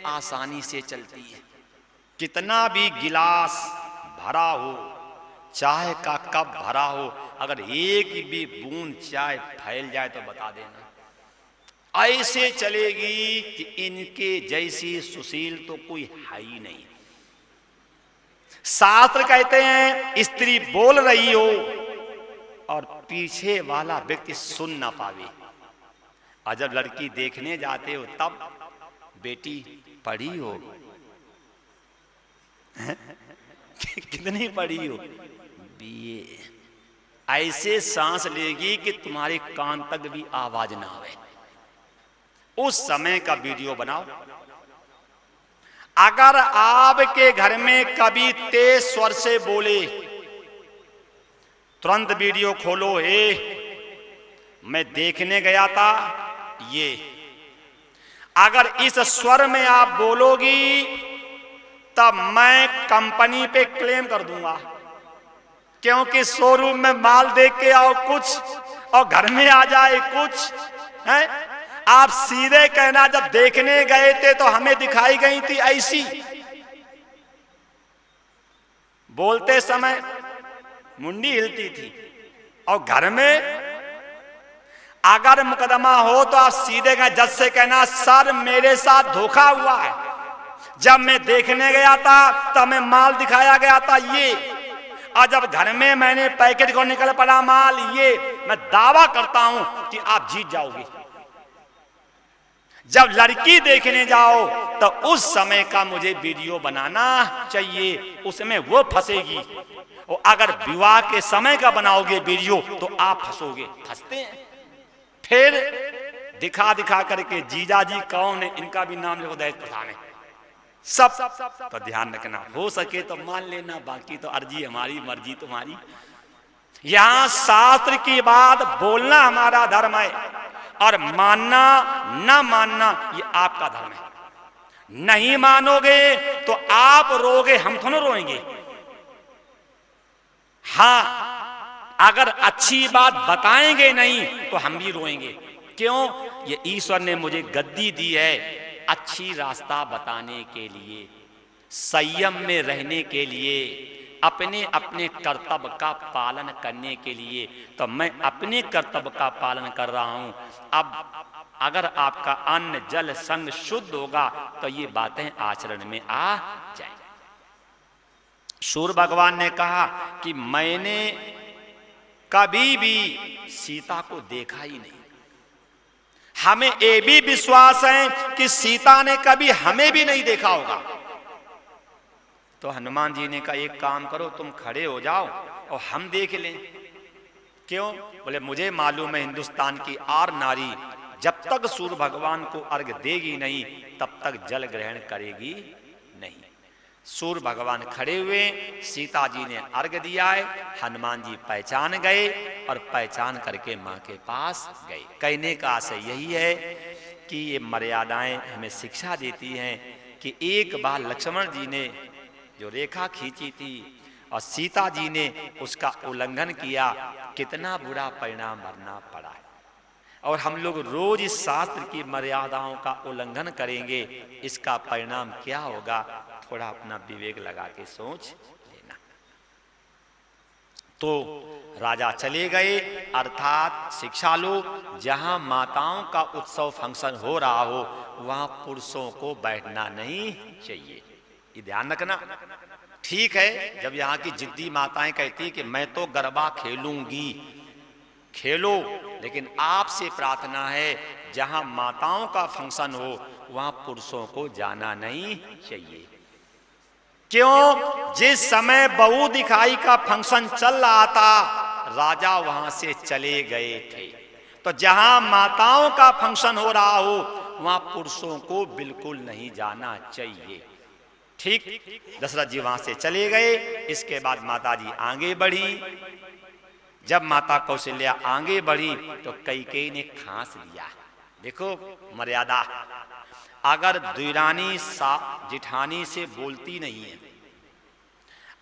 आसानी से चलती है। कितना भी गिलास भरा हो, चाय का कप भरा हो, अगर एक भी बूंद चाय फैल जाए तो बता देना, ऐसे चलेगी कि इनके जैसी सुशील तो कोई है ही नहीं। शास्त्र कहते हैं स्त्री बोल रही हो और पीछे वाला व्यक्ति सुन ना पावे। और जब लड़की देखने जाते हो तब बेटी पढ़ी हो कितनी पढ़ी हो, बीए, ऐसे सांस लेगी कि तुम्हारे कान तक भी आवाज ना आवे। उस समय का वीडियो बनाओ। अगर आपके घर में कभी तेज स्वर से बोले, तुरंत वीडियो खोलो। हे, मैं देखने गया था ये। अगर इस स्वर में आप बोलोगी तब मैं कंपनी पे क्लेम कर दूंगा, क्योंकि शोरूम में माल देख के आओ कुछ और घर में आ जाए कुछ है। आप सीधे कहना जब देखने गए थे तो हमें दिखाई गई थी ऐसी। बोलते समय मुंडी हिलती थी। और घर में अगर मुकदमा हो तो आप सीधे गए जज से कहना, सर मेरे साथ धोखा हुआ है, जब मैं देखने गया था तब मैं माल दिखाया गया था ये, और जब घर में मैंने पैकेट को निकल पड़ा माल ये। मैं दावा करता हूं कि आप जीत जाओगे। जब लड़की देखने जाओ तो उस समय का मुझे वीडियो बनाना चाहिए, उसमें वो फंसेगी। और अगर विवाह के समय का बनाओगे वीडियो तो आप फंसोगे। फंसते हैं फिर दिखा दिखा करके जीजा जी कौन है, इनका भी नाम लिखो, दहेज प्रथा में सब। तो ध्यान रखना, हो सके तो मान लेना, बाकी तो अर्जी हमारी, मर्जी तुम्हारी। यहां शास्त्र की बात बोलना हमारा धर्म है और मानना ना मानना ये आपका धर्म है। नहीं मानोगे तो आप रोगे, हम थोड़ा रोएंगे। हाँ, अगर अच्छी बात बताएंगे नहीं तो हम भी रोएंगे। क्यों? ये ईश्वर ने मुझे गद्दी दी है अच्छी रास्ता बताने के लिए, संयम में रहने के लिए, अपने अपने कर्तव्य का पालन करने के लिए। तो मैं अपने कर्तव्य का पालन कर रहा हूं। अब अगर आपका अन्न जल संग शुद्ध होगा तो ये बातें आचरण में आ जाएंगी। सूर्य भगवान ने कहा कि मैंने कभी भी सीता को देखा ही नहीं। हमें ये भी विश्वास है कि सीता ने कभी हमें भी नहीं देखा होगा। तो हनुमान जी ने कहा एक काम करो, तुम खड़े हो जाओ और हम देख लें। क्यों? बोले मुझे मालूम है हिंदुस्तान की आर नारी जब तक सूर्य भगवान को अर्घ देगी नहीं तब तक जल ग्रहण करेगी नहीं। सूर्य भगवान खड़े हुए, सीता जी ने अर्घ दिया है, हनुमान जी पहचान गए और पहचान करके मां के पास गए। कहने का आशय यही है कि ये मर्यादाएं हमें शिक्षा देती हैं कि एक बार लक्ष्मण जी ने जो रेखा खींची थी और सीता जी ने उसका उल्लंघन किया, कितना बुरा परिणाम भरना पड़ा है। और हम लोग रोज इस शास्त्र की मर्यादाओं का उल्लंघन करेंगे, इसका परिणाम क्या होगा थोड़ा अपना विवेक लगा के सोच लेना। तो राजा चले गए, अर्थात शिक्षा लो, जहां माताओं का उत्सव फंक्शन हो रहा हो वहां पुरुषों को बैठना नहीं चाहिए। ये ध्यान रखना। ठीक है, जब यहाँ की जिद्दी माताएं कहती है कि मैं तो गरबा खेलूंगी, खेलो, लेकिन आपसे प्रार्थना है जहां माताओं का फंक्शन हो वहां पुरुषों को जाना नहीं चाहिए। क्यों? जिस समय बहू दिखाई का फंक्शन चल रहा था राजा वहां से चले गए थे। तो जहां माताओं का फंक्शन हो रहा हो वहां पुरुषों को बिल्कुल नहीं जाना चाहिए। ठीक, दशरथ जी वहां से चले गए। इसके बाद माता जी आगे बढ़ी। जब माता कौशल्या आगे बढ़ी तो कैकेयी ने खांस लिया। देखो मर्यादा। अगर दुरानी जिठानी से बोलती नहीं है,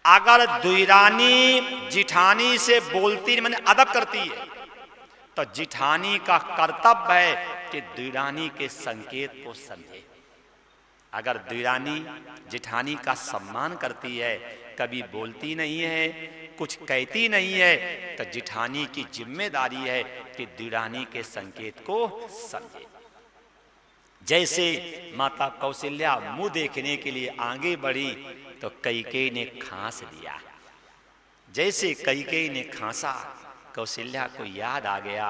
अगर दुरानी जिठानी से बोलती मैंने अदब करती है, तो जिठानी का कर्तव्य है कि दुरानी के संकेत को समझे। अगर देवरानी जेठानी का सम्मान करती है, कभी बोलती नहीं है, कुछ कहती नहीं है, तो जेठानी की जिम्मेदारी है कि देवरानी के संकेत को समझे। जैसे माता कौशल्या मुंह देखने के लिए आगे बढ़ी तो कैकेयी ने खांस दिया। जैसे कैकेयी ने खांसा, कौशल्या को याद आ गया,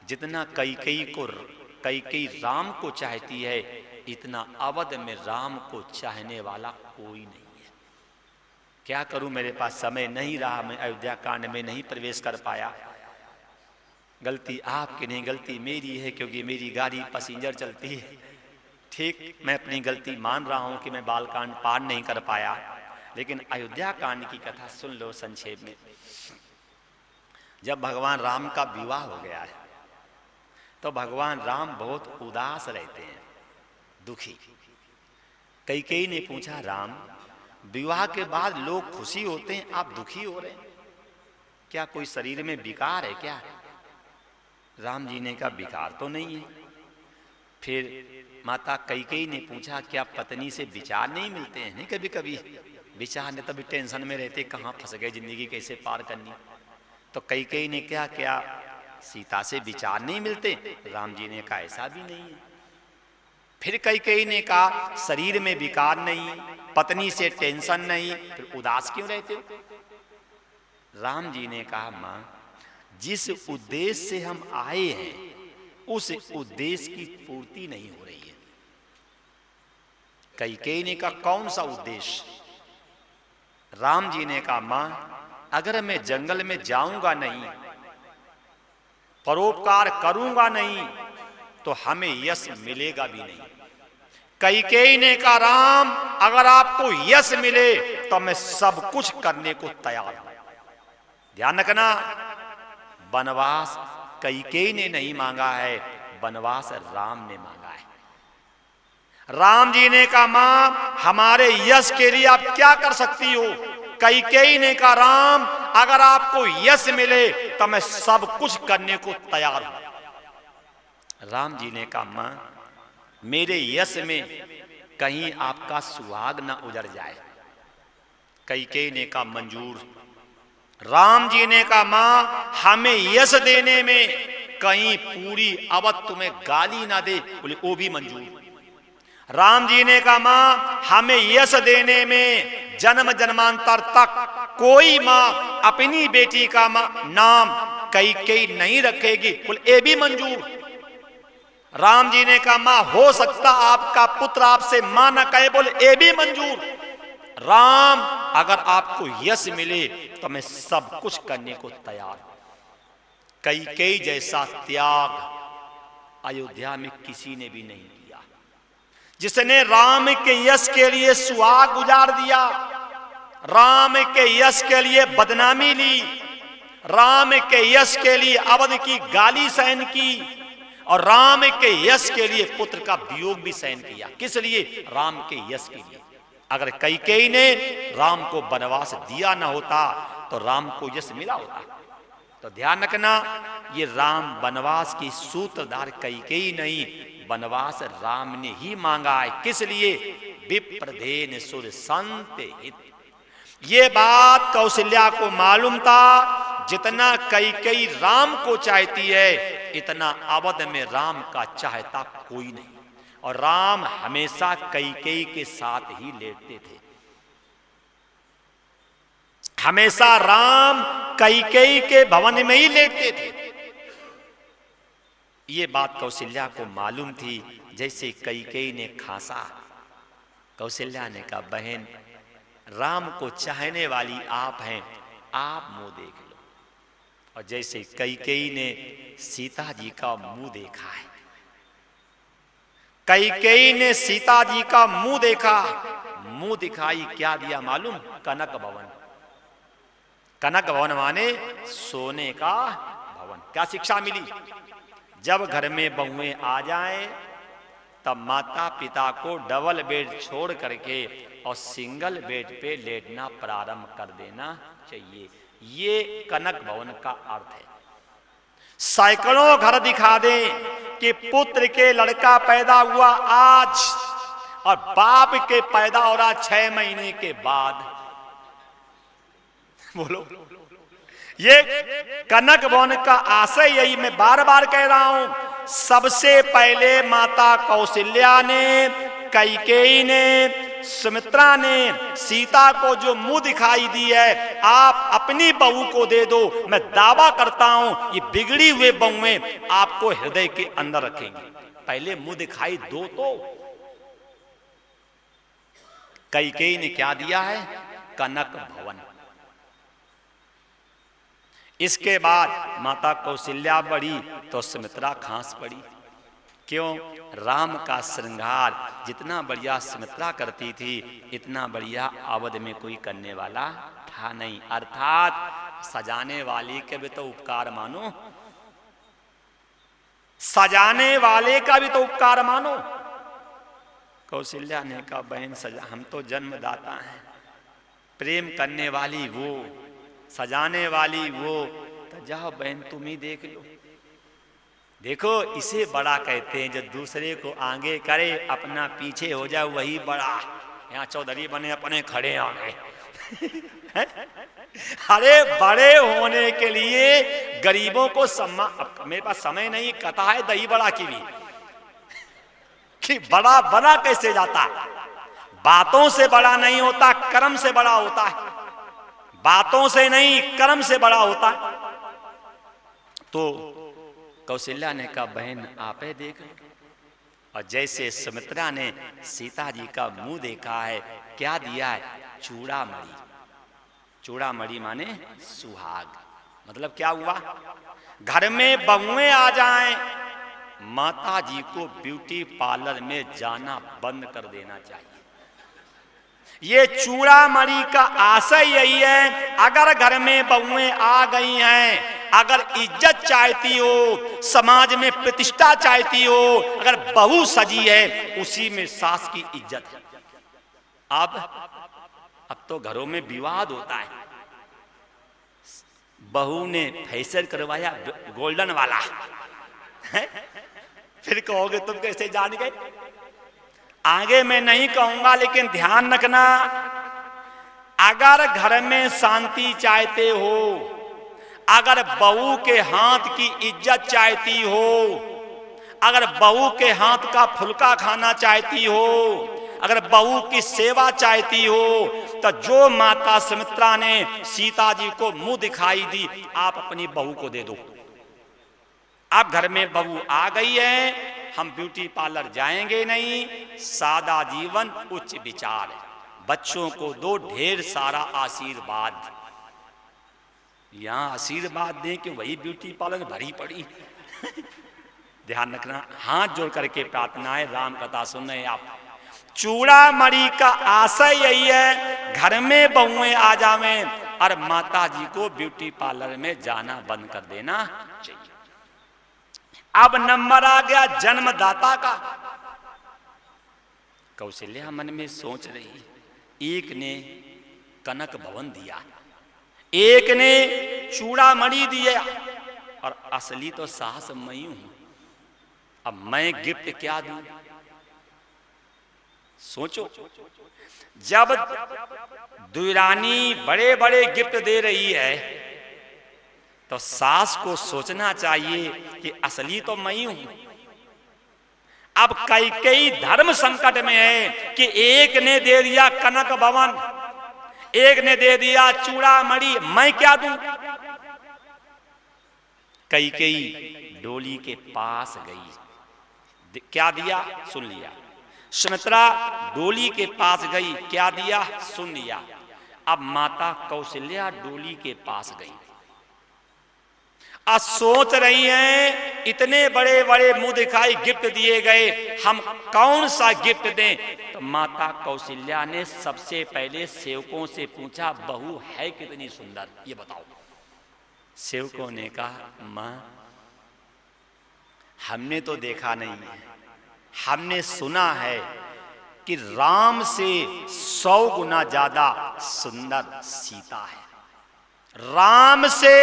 जितना कैकेयी राम को चाहती है, इतना अवध में राम को चाहने वाला कोई नहीं है। क्या करूं, मेरे पास समय नहीं रहा, मैं अयोध्या कांड में नहीं प्रवेश कर पाया। गलती आपकी नहीं, गलती मेरी है, क्योंकि मेरी गाड़ी पैसेंजर चलती है। ठीक, मैं अपनी गलती मान रहा हूं कि मैं बालकांड पार नहीं कर पाया, लेकिन अयोध्या कांड की कथा सुन लो संक्षेप में। जब भगवान राम का विवाह हो गया है तो भगवान राम बहुत उदास रहते हैं, दुखी। कैकेयी ने पूछा, राम, विवाह के बाद लोग खुशी होते हैं, आप दुखी हो रहे हैं, क्या कोई शरीर में विकार है क्या? राम जी ने कहा, विकार तो नहीं है। फिर माता कैकेयी ने पूछा, क्या पत्नी से विचार नहीं मिलते हैं? नहीं, कभी कभी विचार ने, तभी टेंशन में रहते, कहाँ फंस गए, जिंदगी कैसे पार करनी। तो कैकेयी ने क्या सीता से विचार नहीं मिलते? राम जी ने कहा, ऐसा भी नहीं है। फिर कैकेयी ने कहा, शरीर में विकार नहीं, पत्नी से टेंशन नहीं, फिर उदास क्यों रहते हो? राम जी ने कहा, मां, जिस उद्देश्य से हम आए हैं उस उद्देश्य की पूर्ति नहीं हो रही है। कैकेयी ने कहा, कौन सा उद्देश्य? राम जी ने कहा, मां, अगर मैं जंगल में जाऊंगा नहीं, परोपकार करूंगा नहीं, तो हमें यश मिलेगा भी नहीं। कैकेयी ने कहा, राम, अगर आपको यश मिले तो मैं सब कुछ करने को तैयार हूं। ध्यान रखना, वनवास कैकेयी ने नहीं मांगा है, वनवास राम ने मांगा है। राम जी ने कहा, मां, हमारे यश के लिए आप क्या कर सकती हो? कैकेयी ने कहा, राम, अगर आपको यश मिले तो मैं सब कुछ करने को तैयार हूं। राम जी ने कहा, मां, मेरे यश में कहीं आपका सुहाग ना उजड़ जाए। कैकेयी ने कहा, मंजूर। राम जी ने कहा, मां, हमें यश देने में कहीं पूरी अवध तुम्हें गाली ना दे। बोले, वो भी मंजूर। राम जी ने कहा, मां, हमें यश देने में जन्म जन्मांतर तक कोई मां अपनी बेटी का नाम कैकेयी नहीं रखेगी। बोले, ये भी मंजूर। राम जी ने कहा, मां, हो सकता आपका पुत्र आपसे मां न कहे। बोले, ये भी मंजूर। राम, अगर आपको यश मिले तो मैं सब कुछ करने को तैयार हूं। कैकेयी जैसा त्याग अयोध्या में किसी ने भी नहीं किया, जिसने राम के यश के लिए सुहाग उजाड़ दिया, राम के यश के लिए बदनामी ली, राम के यश के लिए अवध की गाली सहन की, और राम के यश के लिए पुत्र का वियोग भी सहन किया। किस लिए? राम के यश के लिए। अगर कैकेयी ने राम को वनवास दिया ना होता तो राम को यश मिला होता। तो ध्यान रखना, ये राम वनवास की सूत्रधार कैकेयी नहीं, वनवास राम ने ही मांगा है। किस लिए? विप्रधेन सुर संत हित। ये बात कौशल्या को मालूम था, जितना कैकेयी राम को चाहती है, इतना अवध में राम का चाहता कोई नहीं। और राम हमेशा कैकेयी के साथ ही लेटते थे। हमेशा राम कैकेयी के भवन में ही लेटते थे। ये बात कौशल्या को मालूम थी। जैसे कैकेयी ने खांसा, कौशल्या ने कहा, बहन, राम को चाहने वाली आप हैं, आप मुंह देख लो। और जैसे कैकेयी ने सीता जी का मुंह देखा है, कैकेयी ने सीता जी का मुंह देखा, मुंह दिखाई क्या दिया मालूम? कनक भवन। कनक भवन माने सोने का भवन। क्या शिक्षा मिली? जब घर में बहुएं आ जाएं तब माता पिता को डबल बेड छोड़ करके और सिंगल बेड पे लेटना प्रारंभ कर देना चाहिए। ये कनक भवन का अर्थ है। सैकड़ों घर दिखा दें कि पुत्र के लड़का पैदा हुआ आज, और बाप के पैदा हो रहा 6 महीने के बाद। बोलो, ये कनक भवन का आशय यही मैं बार बार कह रहा हूं। सबसे पहले माता कौशल्या ने, कैकेयी ने, सुमित्रा ने सीता को जो मुंह दिखाई दी है, आप अपनी बहू को दे दो, मैं दावा करता हूं ये बिगड़ी हुए बहुएं आपको हृदय के अंदर रखेंगी। पहले मुंह दिखाई दो तो। कैकेयी ने क्या दिया है? कनक भवन। इसके बाद माता कौशल्या बढ़ी तो सुमित्रा खांस पड़ी। क्यों? राम का श्रृंगार जितना बढ़िया सुमित्रा करती थी, इतना बढ़िया अवध में कोई करने वाला था नहीं। अर्थात सजाने वाले के भी तो उपकार मानो, सजाने वाले का भी तो उपकार मानो। कौशल्या ने कहा, बहन सजा, हम तो जन्मदाता हैं, प्रेम करने वाली वो, सजाने वाली वो, तो जाओ बहन तुम ही देख लो। देखो, इसे बड़ा कहते हैं जो दूसरे को आगे करे, अपना पीछे हो जाए, वही बड़ा। यहाँ चौधरी बने अपने खड़े आ गए। अरे बड़े होने के लिए गरीबों को सम्मान। मेरे पास समय नहीं, कथा है दही बड़ा की भी, कि बड़ा बना कैसे जाता। बातों से बड़ा नहीं होता, कर्म से बड़ा होता है। बातों से नहीं, कर्म से बड़ा होता है। तो कौशल्या ने कहा, बहन आप ही देख लो। और जैसे सुमित्रा ने सीता जी का मुंह देखा है, क्या दिया है? चूड़ामणि। चूड़ामणि माने सुहाग। मतलब क्या हुआ? घर में बहुएं आ जाएं, माता जी को ब्यूटी पार्लर में जाना बंद कर देना चाहिए। ये चूड़ामणि का आशय यही है। अगर घर में बहुएं आ गई हैं, अगर इज्जत चाहती हो, समाज में प्रतिष्ठा चाहती हो, अगर बहू सजी है, उसी में सास की इज्जत है। अब तो घरों में विवाद होता है। बहू ने फैशन करवाया गोल्डन वाला है? फिर कहोगे तुम कैसे जान गए? आगे मैं नहीं कहूंगा, लेकिन ध्यान रखना, अगर घर में शांति चाहते हो, अगर बहू के हाथ की इज्जत चाहती हो, अगर बहू के हाथ का फुल्का खाना चाहती हो, अगर बहू की सेवा चाहती हो, तो जो माता सुमित्रा ने सीता जी को मुंह दिखाई दी, आप अपनी बहू को दे दो। अब घर में बहू आ गई है, हम ब्यूटी पार्लर जाएंगे नहीं, सादा जीवन उच्च विचार। बच्चों को दो ढेर सारा आशीर्वाद। यहां आशीर्वाद दें कि वही ब्यूटी पार्लर भरी पड़ी। ध्यान रखना, हाथ जोड़ करके प्रार्थना है, राम कथा सुन रहे आप। चूड़ामणि का आशय यही है, घर में बहुएं आ जावें और माता जी को ब्यूटी पार्लर में जाना बंद कर देना चाहिए। अब नंबर आ गया जन्मदाता का। कौशल्या मन में सोच रही, एक ने कनक भवन दिया, एक ने चूड़ामणि दिया, और असली तो सास मैं हूं। अब मैं गिफ्ट क्या दूं? सोचो, जब दुरानी बड़े बड़े गिफ्ट दे रही है, तो सास को सोचना चाहिए कि असली तो मैं हूं। अब कैकेयी धर्म संकट में है कि एक ने दे दिया कनक भवन, एक ने दे दिया चूड़ामणि, मैं क्या दूं? कैकेयी डोली के पास गई, क्या दिया? सुन लिया। सुमित्रा डोली के पास गई, क्या दिया? सुन लिया। अब माता कौशल्या डोली के पास गई, आज सोच रही हैं, इतने बड़े बड़े मुंह दिखाई गिफ्ट दिए गए, हम कौन सा गिफ्ट दें? तो माता कौशल्या ने सबसे पहले सेवकों से पूछा, बहू है कितनी सुंदर, ये बताओ। सेवकों ने कहा, मां हमने तो देखा नहीं है, हमने सुना है कि राम से 100 गुना ज्यादा सुंदर सीता है। राम से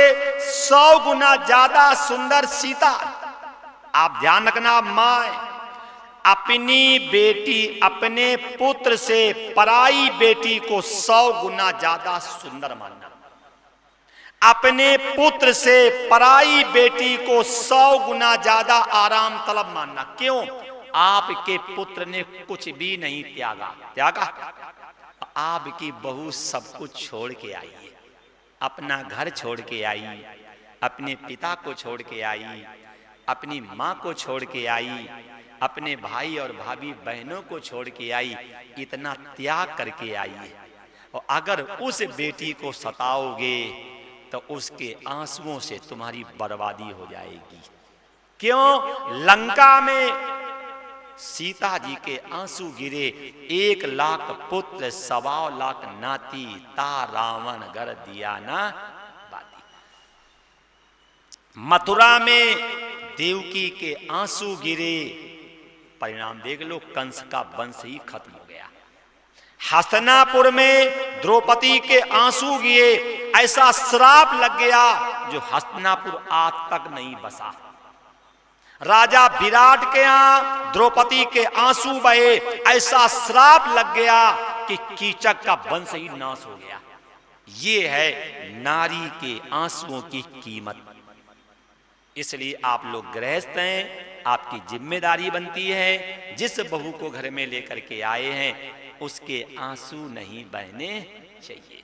100 गुना ज्यादा सुंदर सीता। आप ध्यान रखना, मां अपनी बेटी अपने पुत्र से पराई बेटी को 100 गुना ज्यादा सुंदर मानना, अपने पुत्र से पराई बेटी को 100 गुना ज्यादा आराम तलब मानना। क्यों? आपके पुत्र ने कुछ भी नहीं त्यागा, आपकी बहू सब कुछ छोड़ के आई है, अपना घर छोड़ के आई, अपने पिता को छोड़ के आई, अपनी माँ को छोड़ के आई, अपने भाई और भाभी बहनों को छोड़ के आई, इतना त्याग करके आई है। और अगर उस बेटी को सताओगे तो उसके आंसुओं से तुम्हारी बर्बादी हो जाएगी। क्यों? लंका में सीता जी के आंसू गिरे, 1 लाख पुत्र 1.25 लाख नाती, ता रावण गर दिया ना बाती। मथुरा में देवकी के आंसू गिरे, परिणाम देख लो, कंस का वंश ही खत्म हो गया। हस्तिनापुर में द्रौपदी के आंसू गिरे, ऐसा श्राप लग गया जो हस्तिनापुर आज तक नहीं बसा। राजा विराट के यहां द्रौपदी के आंसू बहे, ऐसा श्राप लग गया कि कीचक का वंश ही नाश हो गया। ये है नारी के आंसुओं की कीमत। इसलिए आप लोग गृहस्थ हैं, आपकी जिम्मेदारी बनती है, जिस बहू को घर में लेकर के आए हैं उसके आंसू नहीं बहने चाहिए।